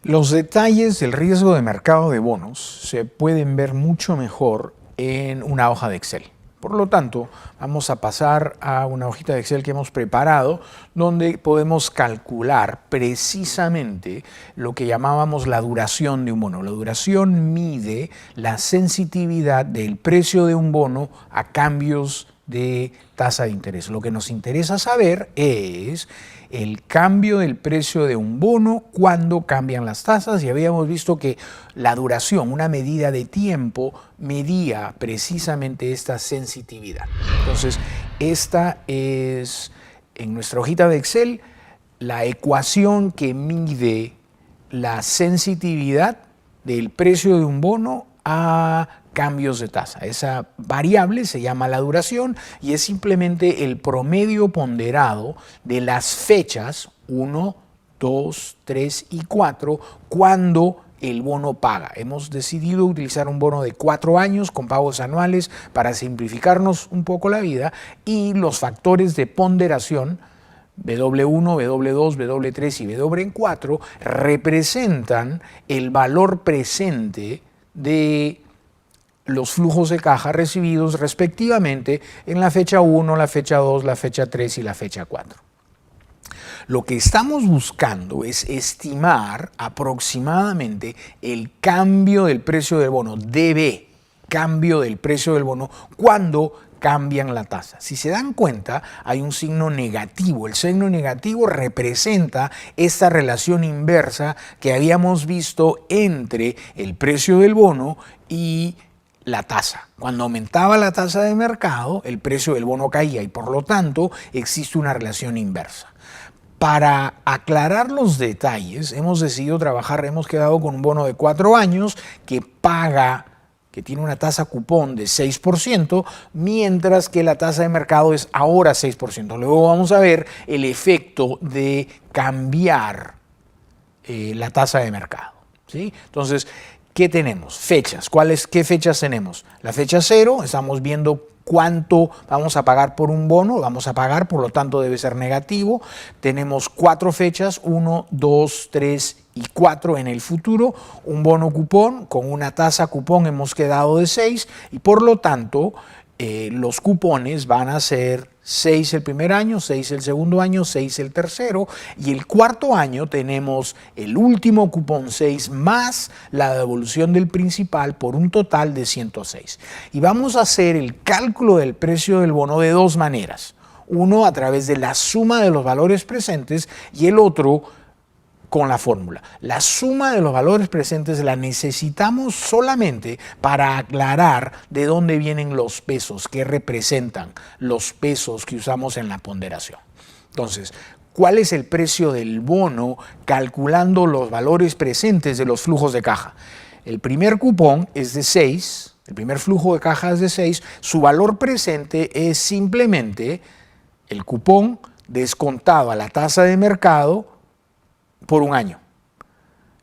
Los detalles del riesgo de mercado de bonos se pueden ver mucho mejor en una hoja de Excel. Por lo tanto, vamos a pasar a una hojita de Excel que hemos preparado donde podemos calcular precisamente lo que llamábamos la duración de un bono. La duración mide la sensitividad del precio de un bono a cambios de tasa de interés. Lo que nos interesa saber es el cambio del precio de un bono cuando cambian las tasas, y habíamos visto que la duración, una medida de tiempo, medía precisamente esta sensitividad. Entonces, esta es, en nuestra hojita de Excel, la ecuación que mide la sensitividad del precio de un bono a cambios de tasa. Esa variable se llama la duración y es simplemente el promedio ponderado de las fechas 1, 2, 3 y 4 cuando el bono paga. Hemos decidido utilizar un bono de 4 años con pagos anuales para simplificarnos un poco la vida, y los factores de ponderación W1, W2, W3 y W4 representan el valor presente de los flujos de caja recibidos respectivamente en la fecha 1, la fecha 2, la fecha 3 y la fecha 4. Lo que estamos buscando es estimar aproximadamente el cambio del precio del bono, DB, cambio del precio del bono, cuando cambian la tasa. Si se dan cuenta, hay un signo negativo. El signo negativo representa esta relación inversa que habíamos visto entre el precio del bono y la tasa. Cuando aumentaba la tasa de mercado, el precio del bono caía y por lo tanto existe una relación inversa. Para aclarar los detalles, hemos decidido trabajar, hemos quedado con un bono de 4 años que paga, que tiene una tasa cupón de 6%, mientras que la tasa de mercado es ahora 6%. Luego vamos a ver el efecto de cambiar la tasa de mercado, ¿sí? Entonces, ¿qué tenemos? Fechas. ¿Qué fechas tenemos? La fecha 0, estamos viendo cuánto vamos a pagar por un bono, vamos a pagar, por lo tanto debe ser negativo. Tenemos 4 fechas, 1, 2, 3 y 4 en el futuro. Un bono cupón con una tasa cupón hemos quedado de 6 y por lo tanto los cupones van a ser 6 el primer año, 6 el segundo año, 6 el tercero, y el cuarto año tenemos el último cupón 6 más la devolución del principal por un total de 106. Y vamos a hacer el cálculo del precio del bono de dos maneras. Uno a través de la suma de los valores presentes y el otro con la fórmula. La suma de los valores presentes la necesitamos solamente para aclarar de dónde vienen los pesos, qué representan los pesos que usamos en la ponderación. Entonces, ¿cuál es el precio del bono calculando los valores presentes de los flujos de caja? El primer cupón es de 6, el primer flujo de caja es de 6, su valor presente es simplemente el cupón descontado a la tasa de mercado por un año.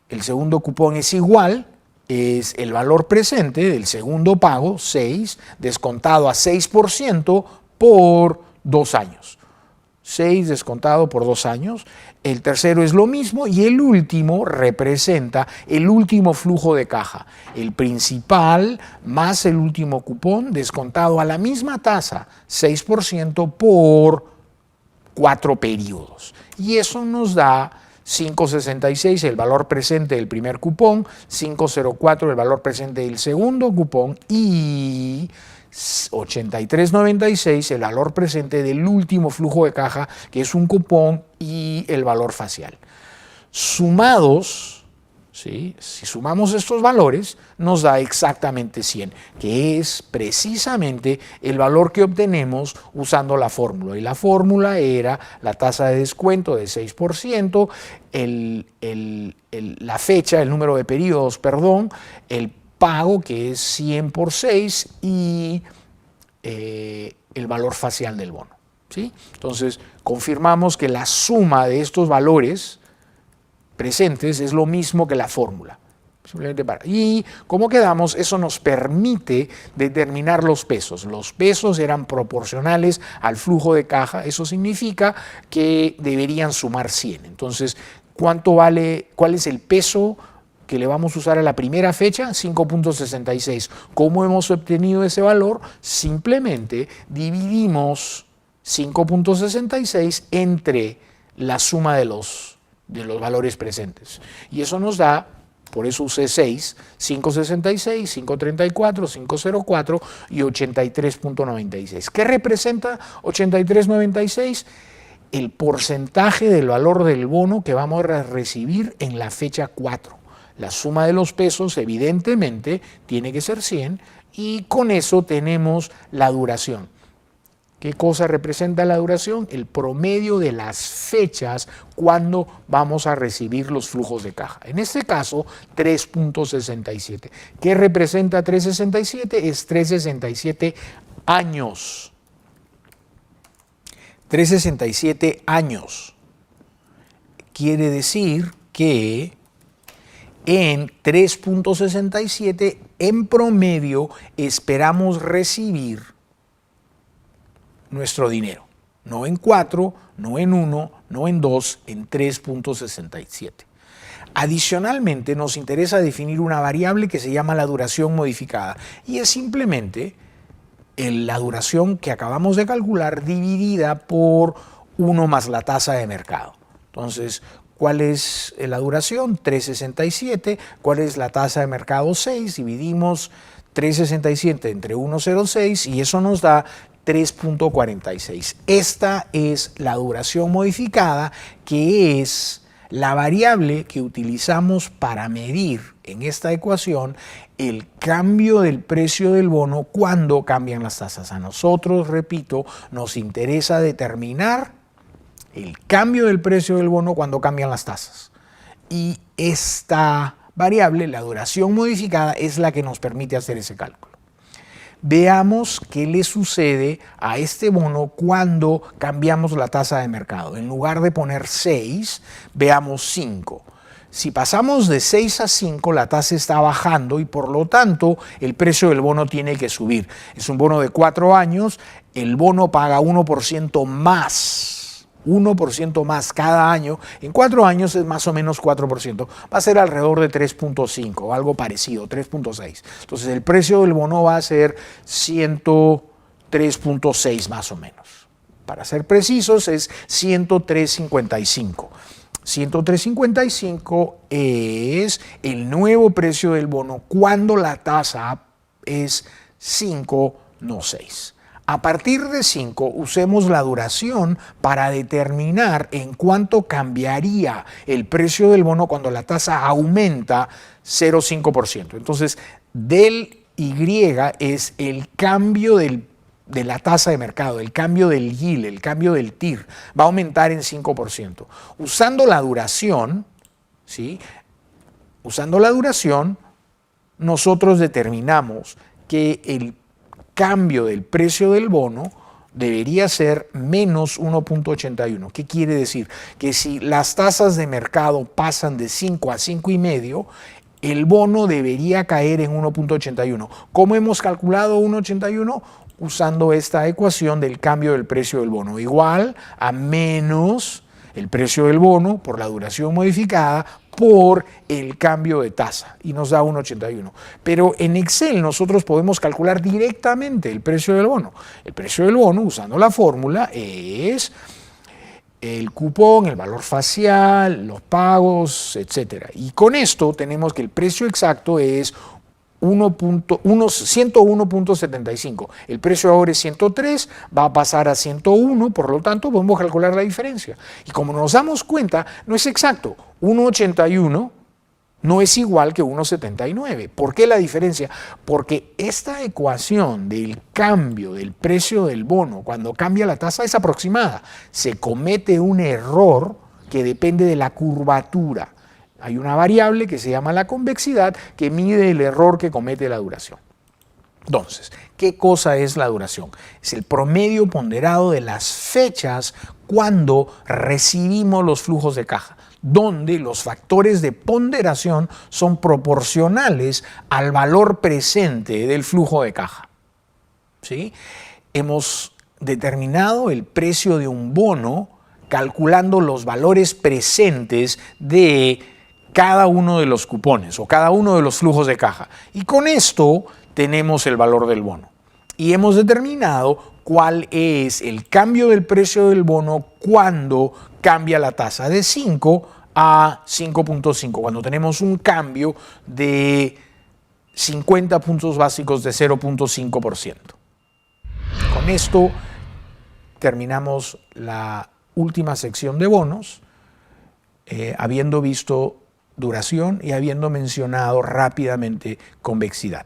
El segundo cupón es igual, es el valor presente del segundo pago, 6, descontado a 6% por 2 años. 6 descontado por 2 años. El tercero es lo mismo y el último representa el último flujo de caja. El principal más el último cupón descontado a la misma tasa, 6% por 4 periodos. Y eso nos da 5.66 el valor presente del primer cupón, 5.04 el valor presente del segundo cupón y 83.96 el valor presente del último flujo de caja, que es un cupón y el valor facial. Sumados, ¿sí? Si sumamos estos valores, nos da exactamente 100, que es precisamente el valor que obtenemos usando la fórmula. Y la fórmula era la tasa de descuento de 6%, la fecha, el número de periodos, perdón, el pago, que es 100 por 6, y el valor facial del bono, ¿sí? Entonces, confirmamos que la suma de estos valores presentes es lo mismo que la fórmula. Simplemente para. Y como quedamos, eso nos permite determinar los pesos. Los pesos eran proporcionales al flujo de caja. Eso significa que deberían sumar 100. Entonces, ¿Cuánto vale, cuál es el peso que le vamos a usar a la primera fecha? 5.66. ¿Cómo hemos obtenido ese valor? Simplemente dividimos 5.66 entre la suma de los valores presentes. Y eso nos da, por eso usé 6, 5.66, 5.34, 5.04 y 83.96. ¿Qué representa 83.96? El porcentaje del valor del bono que vamos a recibir en la fecha 4. La suma de los pesos, evidentemente, tiene que ser 100 y con eso tenemos la duración. ¿Qué cosa representa la duración? El promedio de las fechas cuando vamos a recibir los flujos de caja. En este caso, 3.67. ¿Qué representa 3.67? Es 3.67 años. 3.67 años. Quiere decir que en 3.67 en promedio esperamos recibir nuestro dinero. No en 4, no en 1, no en 2, en 3.67. Adicionalmente, nos interesa definir una variable que se llama la duración modificada y es simplemente la duración que acabamos de calcular dividida por 1 más la tasa de mercado. Entonces, ¿cuál es la duración? 3.67. ¿Cuál es la tasa de mercado? 6. Dividimos 3.67 entre 1.06 y eso nos da 3.46. Esta es la duración modificada, que es la variable que utilizamos para medir en esta ecuación el cambio del precio del bono cuando cambian las tasas. A nosotros, repito, nos interesa determinar el cambio del precio del bono cuando cambian las tasas. Y esta variable, la duración modificada, es la que nos permite hacer ese cálculo. Veamos qué le sucede a este bono cuando cambiamos la tasa de mercado. En lugar de poner 6, veamos 5. Si pasamos de 6 a 5, la tasa está bajando y por lo tanto el precio del bono tiene que subir. Es un bono de 4 años, el bono paga 1% más. 1% más cada año, en 4 años es más o menos 4%, va a ser alrededor de 3.5 o algo parecido, 3.6. Entonces el precio del bono va a ser 103.6 más o menos. Para ser precisos es 103.55. 103.55 es el nuevo precio del bono cuando la tasa es 5, no 6. A partir de 5, usemos la duración para determinar en cuánto cambiaría el precio del bono cuando la tasa aumenta 0,5%. Entonces, del Y es el cambio de la tasa de mercado, el cambio del yield, el cambio del TIR, va a aumentar en 5%. Usando la duración, ¿sí? Usando la duración, nosotros determinamos que el cambio del precio del bono debería ser menos 1.81. ¿Qué quiere decir? Que si las tasas de mercado pasan de 5 a 5,5, el bono debería caer en 1.81. ¿Cómo hemos calculado 1.81? Usando esta ecuación del cambio del precio del bono, igual a menos el precio del bono por la duración modificada por el cambio de tasa y nos da 1.81. Pero en Excel nosotros podemos calcular directamente el precio del bono. El precio del bono, usando la fórmula, es el cupón, el valor facial, los pagos, etc. Y con esto tenemos que el precio exacto es 101.75. El precio ahora es 103, va a pasar a 101, por lo tanto podemos calcular la diferencia. Y como nos damos cuenta, no es exacto. 1.81 no es igual que 1.79. ¿Por qué la diferencia? Porque esta ecuación del cambio del precio del bono cuando cambia la tasa es aproximada. Se comete un error que depende de la curvatura. Hay una variable que se llama la convexidad que mide el error que comete la duración. Entonces, ¿qué cosa es la duración? Es el promedio ponderado de las fechas cuando recibimos los flujos de caja, donde los factores de ponderación son proporcionales al valor presente del flujo de caja. ¿Sí? Hemos determinado el precio de un bono calculando los valores presentes de cada uno de los cupones o cada uno de los flujos de caja. Y con esto tenemos el valor del bono. Y hemos determinado cuál es el cambio del precio del bono cuando cambia la tasa de 5 a 5.5, cuando tenemos un cambio de 50 puntos básicos de 0.5%. Con esto terminamos la última sección de bonos, habiendo visto duración y habiendo mencionado rápidamente convexidad.